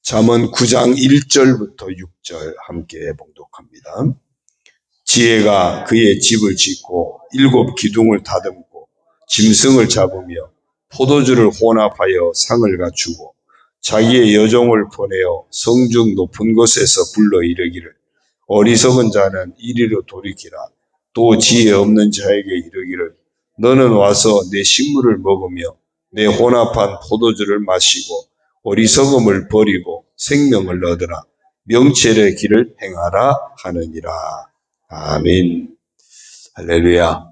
잠언 9장 1절부터 6절 함께 봉독합니다. 지혜가 그의 집을 짓고 7 기둥을 다듬고 짐승을 잡으며 포도주를 혼합하여 상을 갖추고 자기의 여종을 보내어 성중 높은 곳에서 불러 이르기를 어리석은 자는 이리로 돌이키라. 또 지혜 없는 자에게 이르기를 너는 와서 내 식물을 먹으며 내 혼합한 포도주를 마시고 어리석음을 버리고 생명을 얻으라. 명철의 길을 행하라 하느니라. 아멘. 할렐루야.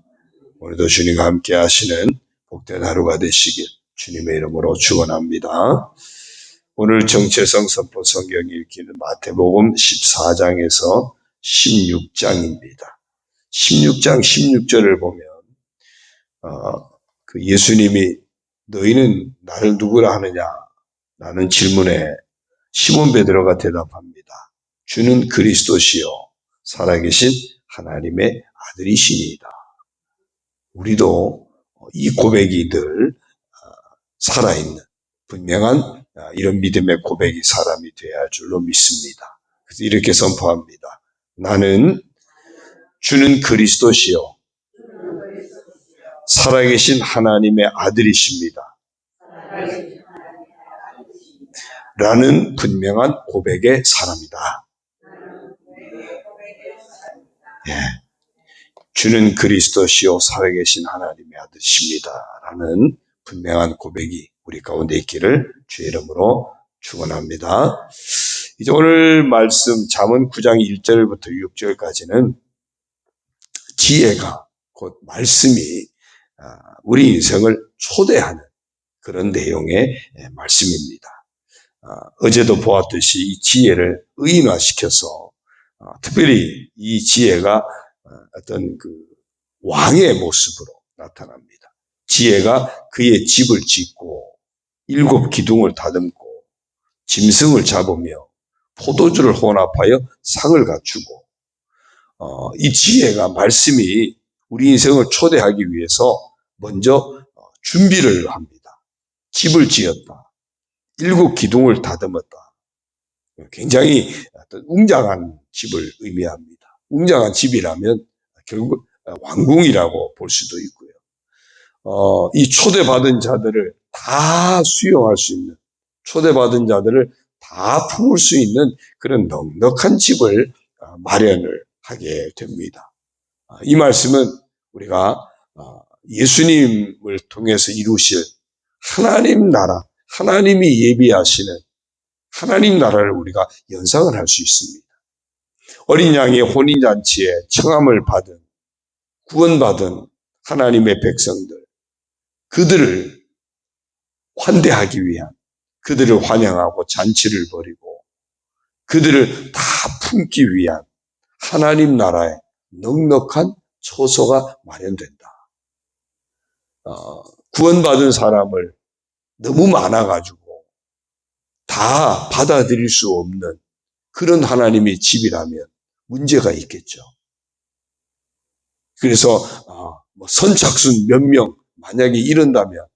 오늘도 주님과 함께 하시는 복된 하루가 되시길 주님의 이름으로 축원합니다. 오늘 정체성 선포 성경 읽기는 마태복음 14장에서 16장입니다. 16장 16절을 보면 예수님이 너희는 나를 누구라 하느냐 라는 질문에 시몬 베드로가 대답합니다. 주는 그리스도시요 살아계신 하나님의 아들이시니이다. 우리도 이 고백이 늘 살아있는 분명한 이런 믿음의 고백이 사람이 되어야 할 줄로 믿습니다. 그래서 이렇게 선포합니다. 나는 주는 그리스도시요 살아계신 하나님의 아들이십니다. 라는 분명한 고백의 사람이다. 예. 주는 그리스도시요 살아계신 하나님의 아들이십니다. 라는 분명한 고백이 우리 가운데 있기를 주의 이름으로 축원합니다. 이제 오늘 말씀 잠언 9장 1절부터 6절까지는 지혜가 곧 말씀이 우리 인생을 초대하는 그런 내용의 말씀입니다. 어제도 보았듯이 이 지혜를 의인화시켜서 특별히 이 지혜가 어떤 왕의 모습으로 나타납니다. 지혜가 그의 집을 짓고 7 기둥을 다듬고 짐승을 잡으며 포도주를 혼합하여 상을 갖추고 이 지혜가 말씀이 우리 인생을 초대하기 위해서 먼저 준비를 합니다. 집을 지었다. 7 기둥을 다듬었다. 굉장히 웅장한 집을 의미합니다. 웅장한 집이라면 결국 왕궁이라고 볼 수도 있고요. 이 초대받은 자들을 다 수용할 수 있는, 초대받은 자들을 다 품을 수 있는 그런 넉넉한 집을 마련을 하게 됩니다. 이 말씀은 우리가 예수님을 통해서 이루실 하나님 나라, 하나님이 예비하시는 하나님 나라를 우리가 연상을 할 수 있습니다. 어린 양의 혼인잔치에 청함을 받은 구원받은 하나님의 백성들, 그들을 환대하기 위한, 그들을 환영하고 잔치를 벌이고 그들을 다 품기 위한 하나님 나라의 넉넉한 처소가 마련된다. 구원받은 사람을 너무 많아가지고 다 받아들일 수 없는 그런 하나님의 집이라면 문제가 있겠죠. 그래서 선착순 몇 명 만약에 이른다면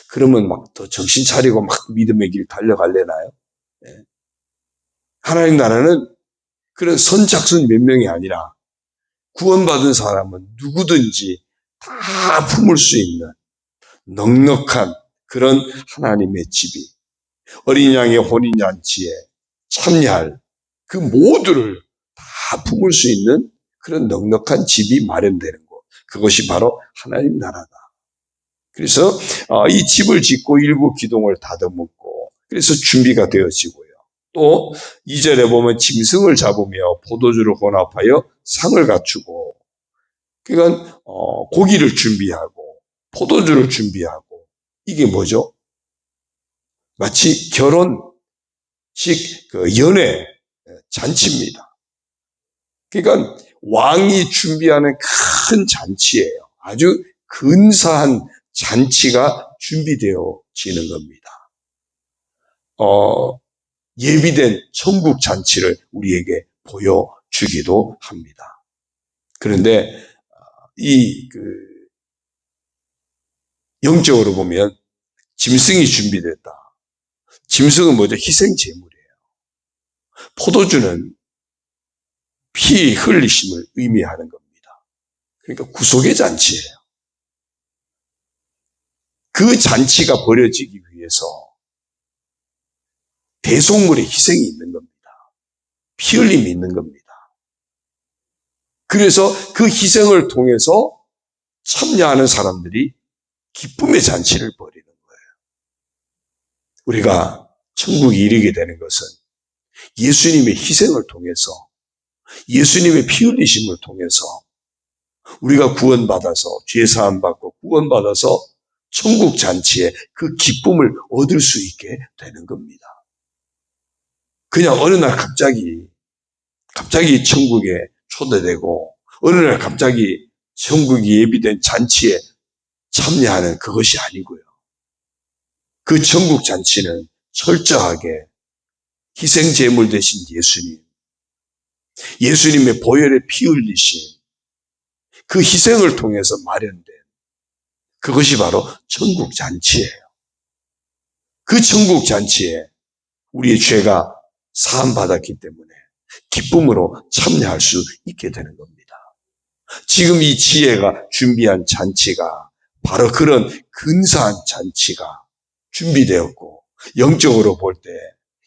그러면 막 더 정신 차리고 막 믿음의 길 달려갈래나요? 네. 하나님 나라는 그런 선착순 몇 명이 아니라 구원받은 사람은 누구든지 다 품을 수 있는 넉넉한 그런 하나님의 집이 어린 양의 혼인잔치에 참여할 그 모두를 다 품을 수 있는 그런 넉넉한 집이 마련되는 것. 그것이 바로 하나님 나라다. 그래서 이 집을 짓고 7 기둥을 다듬었고 그래서 준비가 되어지고요. 또 2절에 보면 짐승을 잡으며 포도주를 혼합하여 상을 갖추고 그러니까 고기를 준비하고 포도주를 준비하고 이게 뭐죠? 마치 결혼식 연회 잔치입니다. 그러니까 왕이 준비하는 큰 잔치예요. 아주 근사한 잔치가 준비되어지는 겁니다. 예비된 천국 잔치를 우리에게 보여주기도 합니다. 그런데 영적으로 보면 짐승이 준비됐다. 짐승은 뭐죠? 희생제물이에요. 포도주는 피 흘리심을 의미하는 겁니다. 그러니까 구속의 잔치예요. 그 잔치가 벌어지기 위해서 대속물의 희생이 있는 겁니다. 피 흘림이 있는 겁니다. 그래서 그 희생을 통해서 참여하는 사람들이 기쁨의 잔치를 벌이는 거예요. 우리가 천국에 이르게 되는 것은 예수님의 희생을 통해서, 예수님의 피 흘리심을 통해서 우리가 구원받아서, 죄 사함 받고 구원받아서 천국 잔치에 그 기쁨을 얻을 수 있게 되는 겁니다. 그냥 어느 날 갑자기 천국에 초대되고 어느 날 갑자기 천국이 예비된 잔치에 참여하는 그것이 아니고요. 그 천국 잔치는 철저하게 희생제물 되신 예수님의 보혈의 피 흘리심, 그 희생을 통해서 마련된 그것이 바로 천국 잔치예요. 그 천국 잔치에 우리의 죄가 사함받았기 때문에 기쁨으로 참여할 수 있게 되는 겁니다. 지금 이 지혜가 준비한 잔치가 바로 그런 근사한 잔치가 준비되었고 영적으로 볼 때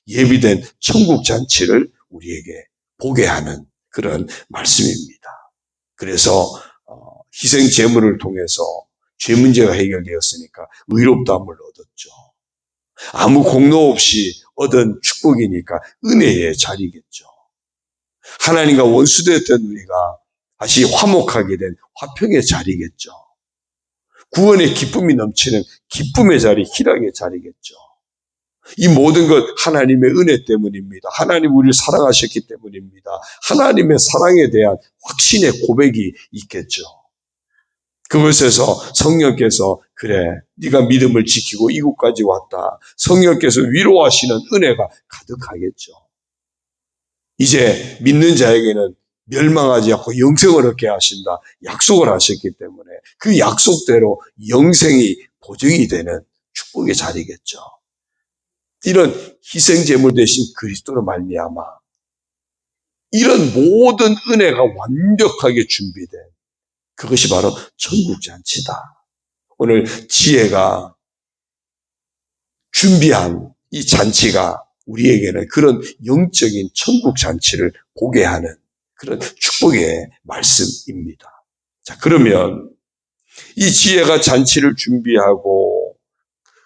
예비된 천국 잔치를 우리에게 보게 하는 그런 말씀입니다. 그래서 희생 제물을 통해서 죄 문제가 해결되었으니까 의롭다함을 얻었죠. 아무 공로 없이 얻은 축복이니까 은혜의 자리겠죠. 하나님과 원수되었던 우리가 다시 화목하게 된 화평의 자리겠죠. 구원의 기쁨이 넘치는 기쁨의 자리, 희락의 자리겠죠. 이 모든 것 하나님의 은혜 때문입니다. 하나님 우리를 사랑하셨기 때문입니다. 하나님의 사랑에 대한 확신의 고백이 있겠죠. 그것에서 성령께서 그래 네가 믿음을 지키고 이곳까지 왔다. 성령께서 위로하시는 은혜가 가득하겠죠. 이제 믿는 자에게는 멸망하지 않고 영생을 얻게 하신다. 약속을 하셨기 때문에 그 약속대로 영생이 보증이 되는 축복의 자리겠죠. 이런 희생제물 대신 그리스도로 말미암아 이런 모든 은혜가 완벽하게 준비된 그것이 바로 천국잔치다. 오늘 지혜가 준비한 이 잔치가 우리에게는 그런 영적인 천국잔치를 보게 하는 그런 축복의 말씀입니다. 자, 그러면 이 지혜가 잔치를 준비하고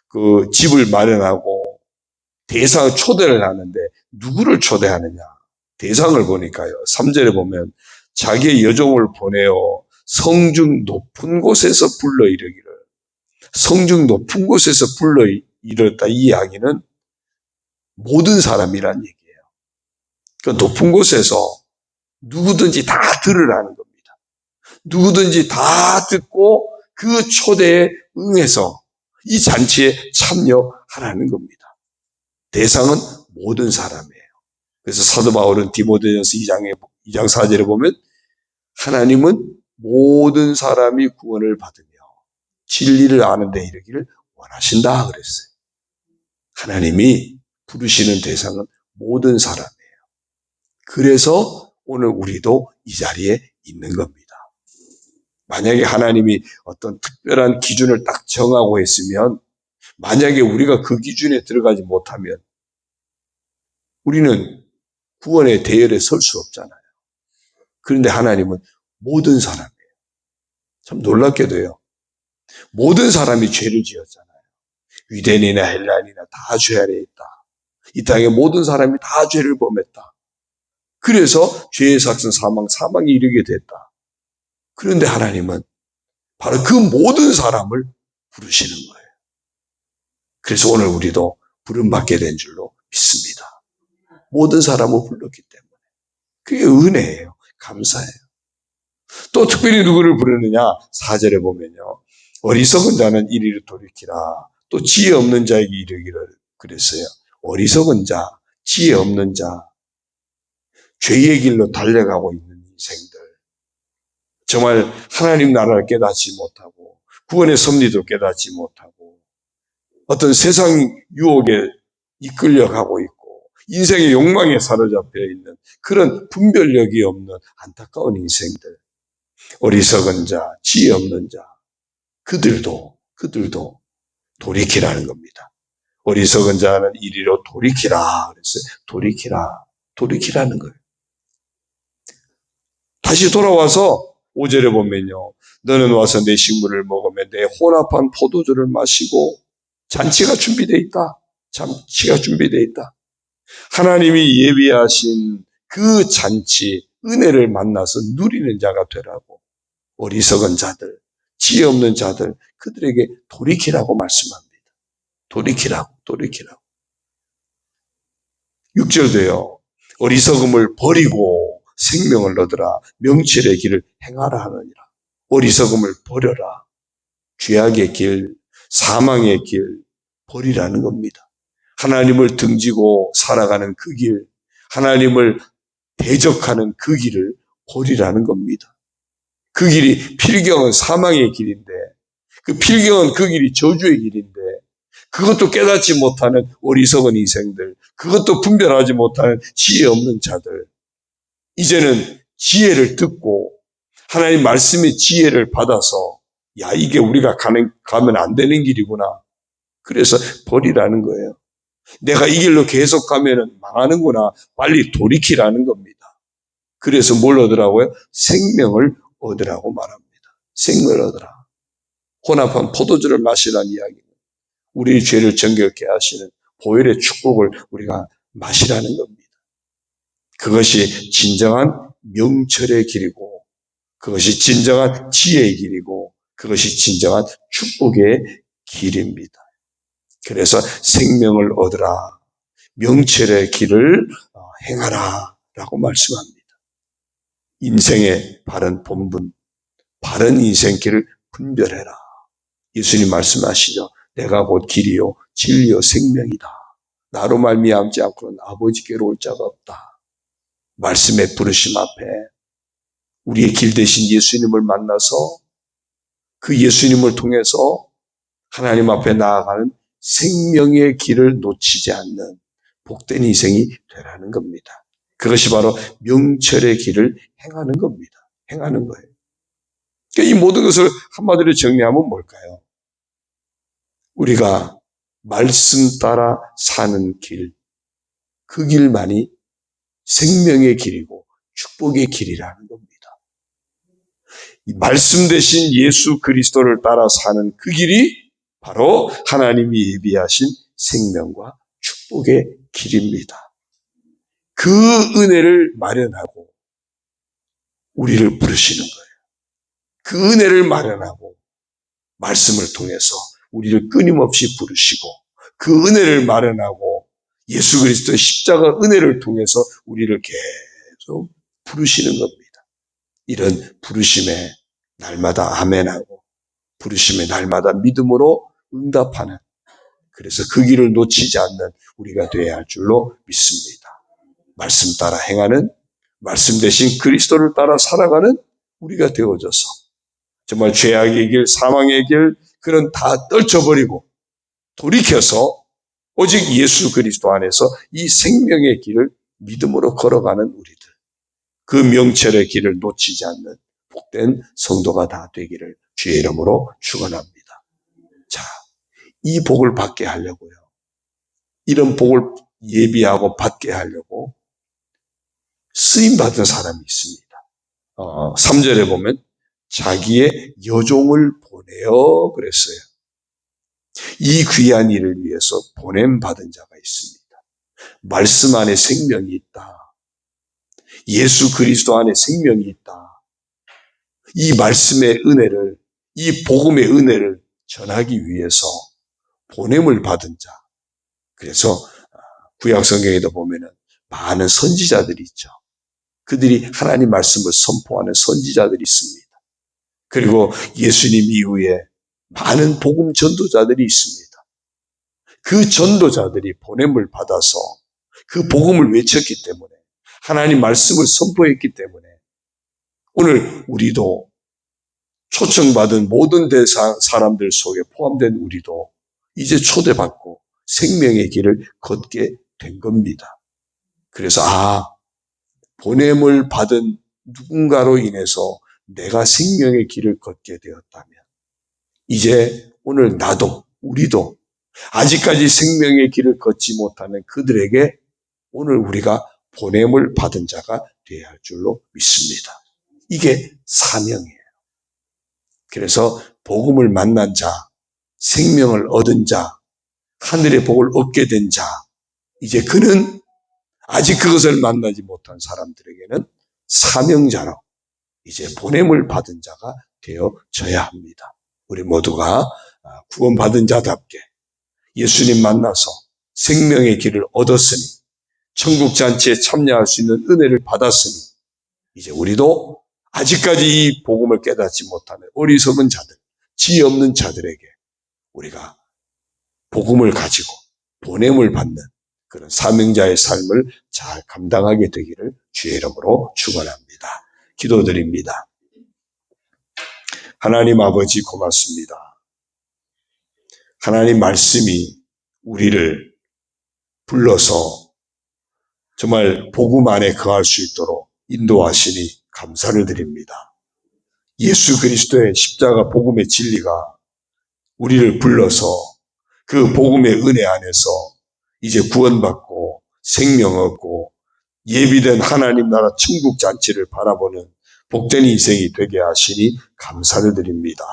그 집을 마련하고 대상 초대를 하는데 누구를 초대하느냐? 대상을 보니까요. 3절에 보면 자기의 여종을 보내어 성중 높은 곳에서 불러 이르기를. 성중 높은 곳에서 불러 이르렀다. 이 이야기는 모든 사람이란 얘기예요. 그 높은 곳에서 누구든지 다 들으라는 겁니다. 누구든지 다 듣고 그 초대에 응해서 이 잔치에 참여하라는 겁니다. 대상은 모든 사람이에요. 그래서 사도 바울은 디모데전서 2장 4절에 보면 하나님은 모든 사람이 구원을 받으며 진리를 아는 데 이르기를 원하신다 그랬어요. 하나님이 부르시는 대상은 모든 사람이에요. 그래서 오늘 우리도 이 자리에 있는 겁니다. 만약에 하나님이 어떤 특별한 기준을 딱 정하고 했으면 만약에 우리가 그 기준에 들어가지 못하면 우리는 구원의 대열에 설 수 없잖아요. 그런데 하나님은 모든 사람이에요. 참 놀랍게도요. 모든 사람이 죄를 지었잖아요. 유대인이나 헬라인이나 다 죄 아래에 있다. 이 땅의 모든 사람이 다 죄를 범했다. 그래서 죄의 삭슨 사망이 이르게 됐다. 그런데 하나님은 바로 그 모든 사람을 부르시는 거예요. 그래서 오늘 우리도 부름받게 된 줄로 믿습니다. 모든 사람을 불렀기 때문에. 그게 은혜예요. 감사해요. 또 특별히 누구를 부르느냐? 4절에 보면요. 어리석은 자는 이리로 돌이키라. 또 지혜 없는 자에게 이르기를 그랬어요. 어리석은 자, 지혜 없는 자, 죄의 길로 달려가고 있는 인생들. 정말 하나님 나라를 깨닫지 못하고 구원의 섭리도 깨닫지 못하고 어떤 세상 유혹에 이끌려가고 있고 인생의 욕망에 사로잡혀 있는 그런 분별력이 없는 안타까운 인생들, 어리석은 자, 지혜 없는 자, 그들도 돌이키라는 겁니다. 어리석은 자는 이리로 돌이키라 그랬어요. 돌이키라는 거예요. 다시 돌아와서 5절에 보면요. 너는 와서 내 식물을 먹으며 내 혼합한 포도주를 마시고 잔치가 준비되어 있다. 잔치가 준비되어 있다. 하나님이 예비하신 그 잔치, 은혜를 만나서 누리는 자가 되라고 어리석은 자들, 지혜 없는 자들, 그들에게 돌이키라고 말씀합니다. 돌이키라고. 6절도요. 어리석음을 버리고 생명을 얻으라. 명철의 길을 행하라 하느니라. 어리석음을 버려라. 죄악의 길, 사망의 길 버리라는 겁니다. 하나님을 등지고 살아가는 그 길, 하나님을 대적하는 그 길을 버리라는 겁니다. 그 길이 필경은 사망의 길인데, 그 필경은 그 길이 저주의 길인데, 그것도 깨닫지 못하는 어리석은 인생들, 그것도 분별하지 못하는 지혜 없는 자들, 이제는 지혜를 듣고 하나님 말씀의 지혜를 받아서 야, 이게 우리가 가면 안 되는 길이구나. 그래서 버리라는 거예요. 내가 이 길로 계속 가면 망하는구나. 빨리 돌이키라는 겁니다. 그래서 뭘 얻으라고요? 생명을 얻으라고 말합니다. 생명을 얻으라. 혼합한 포도주를 마시라는 이야기입니다. 우리의 죄를 정결케 하시는 보혈의 축복을 우리가 마시라는 겁니다. 그것이 진정한 명철의 길이고, 그것이 진정한 지혜의 길이고, 그것이 진정한 축복의 길입니다. 그래서 생명을 얻으라, 명철의 길을 행하라 라고 말씀합니다. 인생의 바른 본분, 바른 인생길을 분별해라. 예수님 말씀하시죠. 내가 곧 길이요 진리요 생명이다. 나로 말미암지 않고는 아버지께로 올 자가 없다. 말씀의 부르심 앞에 우리의 길 대신 예수님을 만나서 그 예수님을 통해서 하나님 앞에 나아가는 생명의 길을 놓치지 않는 복된 인생이 되라는 겁니다. 그것이 바로 명철의 길을 행하는 겁니다. 행하는 거예요. 그러니까 이 모든 것을 한마디로 정리하면 뭘까요? 우리가 말씀 따라 사는 길, 그 길만이 생명의 길이고 축복의 길이라는 겁니다. 이 말씀 대신 예수 그리스도를 따라 사는 그 길이 바로 하나님이 예비하신 생명과 축복의 길입니다. 그 은혜를 마련하고 우리를 부르시는 거예요. 그 은혜를 마련하고 말씀을 통해서 우리를 끊임없이 부르시고 그 은혜를 마련하고 예수 그리스도의 십자가 은혜를 통해서 우리를 계속 부르시는 겁니다. 이런 부르심에 날마다 아멘하고 부르심에 날마다 믿음으로 응답하는, 그래서 그 길을 놓치지 않는 우리가 되어야 할 줄로 믿습니다. 말씀 따라 행하는, 말씀 대신 그리스도를 따라 살아가는 우리가 되어져서 정말 죄악의 길, 사망의 길, 그런 다 떨쳐버리고 돌이켜서 오직 예수 그리스도 안에서 이 생명의 길을 믿음으로 걸어가는 우리들, 그 명철의 길을 놓치지 않는 복된 성도가 다 되기를 주의 이름으로 축원합니다. 자, 이 복을 받게 하려고요. 이런 복을 예비하고 받게 하려고 쓰임받은 사람이 있습니다. 3절에 보면 자기의 여종을 보내어 그랬어요. 이 귀한 일을 위해서 보냄받은 자가 있습니다. 말씀 안에 생명이 있다. 예수 그리스도 안에 생명이 있다. 이 말씀의 은혜를, 이 복음의 은혜를 전하기 위해서 보냄을 받은 자. 그래서 구약 성경에도 보면은 많은 선지자들이 있죠. 그들이 하나님 말씀을 선포하는 선지자들이 있습니다. 그리고 예수님 이후에 많은 복음 전도자들이 있습니다. 그 전도자들이 보냄을 받아서 그 복음을 외쳤기 때문에, 하나님 말씀을 선포했기 때문에 오늘 우리도 초청받은 모든 대상 사람들 속에 포함된 우리도 이제 초대받고 생명의 길을 걷게 된 겁니다. 그래서 보냄을 받은 누군가로 인해서 내가 생명의 길을 걷게 되었다면 이제 오늘 나도 우리도 아직까지 생명의 길을 걷지 못하는 그들에게 오늘 우리가 보냄을 받은 자가 되어야 할 줄로 믿습니다. 이게 사명이에요. 그래서 복음을 만난 자, 생명을 얻은 자, 하늘의 복을 얻게 된 자, 이제 그는 아직 그것을 만나지 못한 사람들에게는 사명자로 이제 보냄을 받은 자가 되어져야 합니다. 우리 모두가 구원받은 자답게 예수님 만나서 생명의 길을 얻었으니 천국 잔치에 참여할 수 있는 은혜를 받았으니 이제 우리도 아직까지 이 복음을 깨닫지 못하는 어리석은 자들, 지혜 없는 자들에게 우리가 복음을 가지고 보냄을 받는 그런 사명자의 삶을 잘 감당하게 되기를 주의 이름으로 축원합니다. 기도드립니다. 하나님 아버지 고맙습니다. 하나님 말씀이 우리를 불러서 정말 복음 안에 거할 수 있도록 인도하시니 감사를 드립니다. 예수 그리스도의 십자가 복음의 진리가 우리를 불러서 그 복음의 은혜 안에서 이제 구원받고 생명 얻고 예비된 하나님 나라 천국 잔치를 바라보는 복된 인생이 되게 하시니 감사를 드립니다.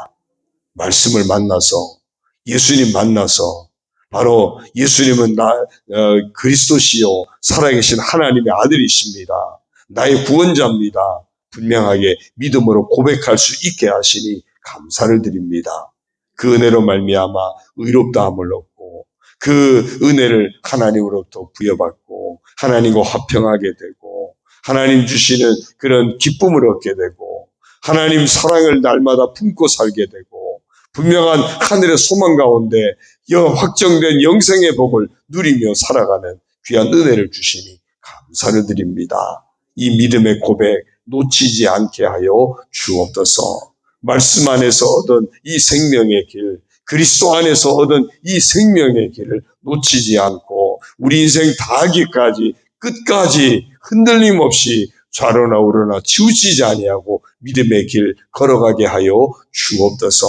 말씀을 만나서 예수님 만나서 바로 예수님은 그리스도시요 살아계신 하나님의 아들이십니다. 나의 구원자입니다. 분명하게 믿음으로 고백할 수 있게 하시니 감사를 드립니다. 그 은혜로 말미암아 의롭다함을 얻고 그 은혜를 하나님으로부터 부여받고 하나님과 화평하게 되고 하나님 주시는 그런 기쁨을 얻게 되고 하나님 사랑을 날마다 품고 살게 되고 분명한 하늘의 소망 가운데 확정된 영생의 복을 누리며 살아가는 귀한 은혜를 주시니 감사를 드립니다. 이 믿음의 고백 놓치지 않게 하여 주옵소서. 말씀 안에서 얻은 이 생명의 길, 그리스도 안에서 얻은 이 생명의 길을 놓치지 않고 우리 인생 다하기까지 끝까지 흔들림 없이 좌로나 우로나 치우치지 아니하고 믿음의 길 걸어가게 하여 주옵소서.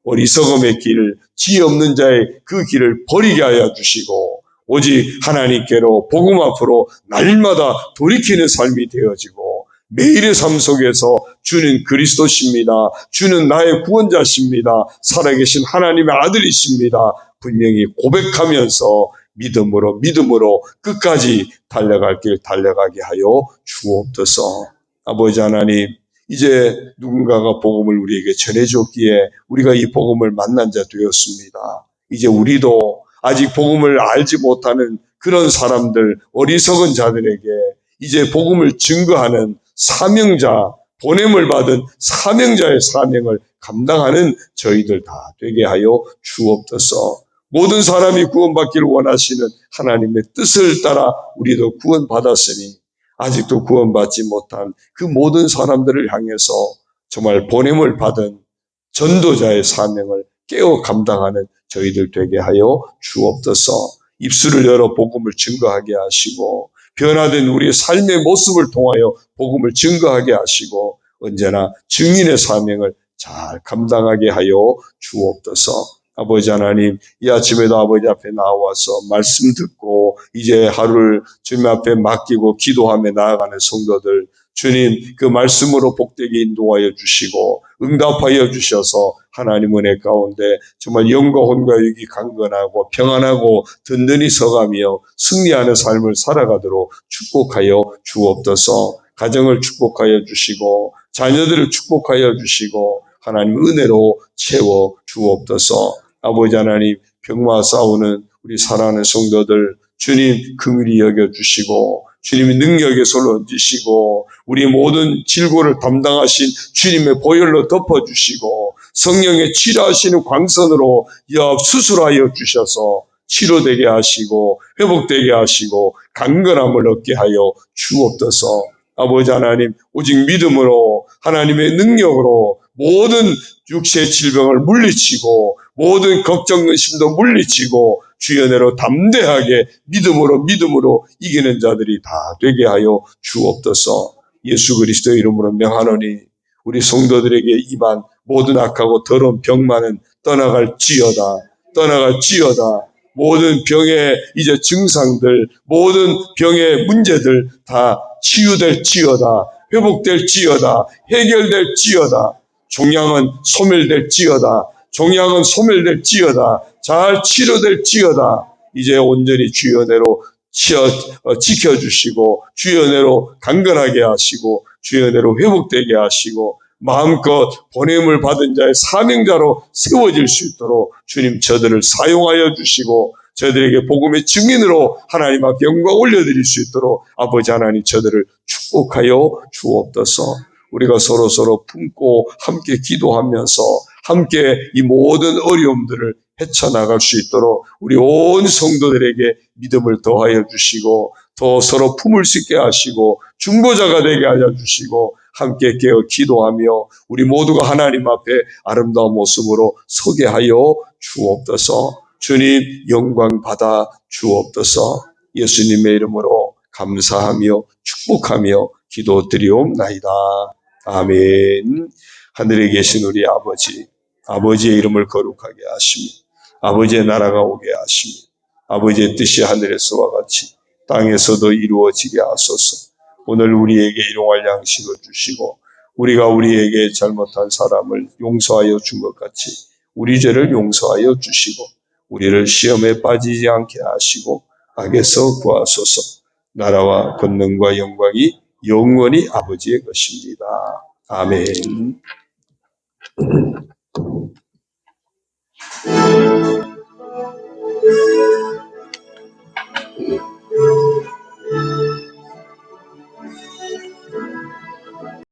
어리석음의 길, 지혜 없는 자의 그 길을 버리게 하여 주시고 오직 하나님께로 복음 앞으로 날마다 돌이키는 삶이 되어지고 매일의 삶 속에서 주는 그리스도십니다. 주는 나의 구원자십니다. 살아계신 하나님의 아들이십니다. 분명히 고백하면서 믿음으로 끝까지 달려갈 길 달려가게 하여 주옵소서. 아버지 하나님, 이제 누군가가 복음을 우리에게 전해줬기에 우리가 이 복음을 만난 자 되었습니다. 이제 우리도 아직 복음을 알지 못하는 그런 사람들, 어리석은 자들에게 이제 복음을 증거하는 사명자, 보냄을 받은 사명자의 사명을 감당하는 저희들 다 되게 하여 주옵소서. 모든 사람이 구원받기를 원하시는 하나님의 뜻을 따라 우리도 구원받았으니 아직도 구원받지 못한 그 모든 사람들을 향해서 정말 보냄을 받은 전도자의 사명을 깨어 감당하는 저희들 되게 하여 주옵소서. 입술을 열어 복음을 증거하게 하시고 변화된 우리의 삶의 모습을 통하여 복음을 증거하게 하시고 언제나 증인의 사명을 잘 감당하게 하여 주옵소서. 아버지 하나님, 이 아침에도 아버지 앞에 나와서 말씀 듣고 이제 하루를 주님 앞에 맡기고 기도하며 나아가는 성도들, 주님 그 말씀으로 복되게 인도하여 주시고 응답하여 주셔서 하나님 은혜 가운데 정말 영과 혼과 육이 강건하고 평안하고 든든히 서가며 승리하는 삶을 살아가도록 축복하여 주옵소서. 가정을 축복하여 주시고 자녀들을 축복하여 주시고 하나님 은혜로 채워 주옵소서. 아버지 하나님, 병마 싸우는 우리 사랑하는 성도들 주님 긍휼히 여겨주시고 주님의 능력의 손을 얹으시고 우리 모든 질고를 담당하신 주님의 보혈로 덮어주시고 성령의 치료하시는 광선으로 수술하여 주셔서 치료되게 하시고 회복되게 하시고 강건함을 얻게 하여 주옵소서. 아버지 하나님, 오직 믿음으로 하나님의 능력으로 모든 육체의 질병을 물리치고 모든 걱정, 의심도 물리치고 주연으로 담대하게 믿음으로 이기는 자들이 다 되게 하여 주옵소서. 예수 그리스도의 이름으로 명하노니 우리 성도들에게 임한 모든 악하고 더러운 병만은 떠나갈지어다. 모든 병의 이제 증상들, 모든 병의 문제들 다 치유될지어다. 회복될지어다. 해결될지어다. 종양은 소멸될지어다. 잘 치료될지어다. 이제 온전히 주의 은혜로 지켜주시고 주의 은혜로 강건하게 하시고 주의 은혜로 회복되게 하시고 마음껏 보냄을 받은 자의 사명자로 세워질 수 있도록 주님 저들을 사용하여 주시고 저들에게 복음의 증인으로 하나님 앞에 영광 올려드릴 수 있도록 아버지 하나님 저들을 축복하여 주옵소서. 우리가 서로 품고 함께 기도하면서 함께 이 모든 어려움들을 헤쳐나갈 수 있도록 우리 온 성도들에게 믿음을 더하여 주시고 더 서로 품을 수 있게 하시고 중보자가 되게 하여 주시고 함께 깨어 기도하며 우리 모두가 하나님 앞에 아름다운 모습으로 서게 하여 주옵소서. 주님 영광 받아 주옵소서. 예수님의 이름으로 감사하며 축복하며 기도드리옵나이다. 아멘. 하늘에 계신 우리 아버지의 이름을 거룩하게 하시며 아버지의 나라가 오게 하시며 아버지의 뜻이 하늘에서와 같이 땅에서도 이루어지게 하소서. 오늘 우리에게 일용할 양식을 주시고 우리가 우리에게 잘못한 사람을 용서하여 준 것 같이 우리 죄를 용서하여 주시고 우리를 시험에 빠지지 않게 하시고 악에서 구하소서. 나라와 권능과 영광이 영원히 아버지의 것입니다. 아멘.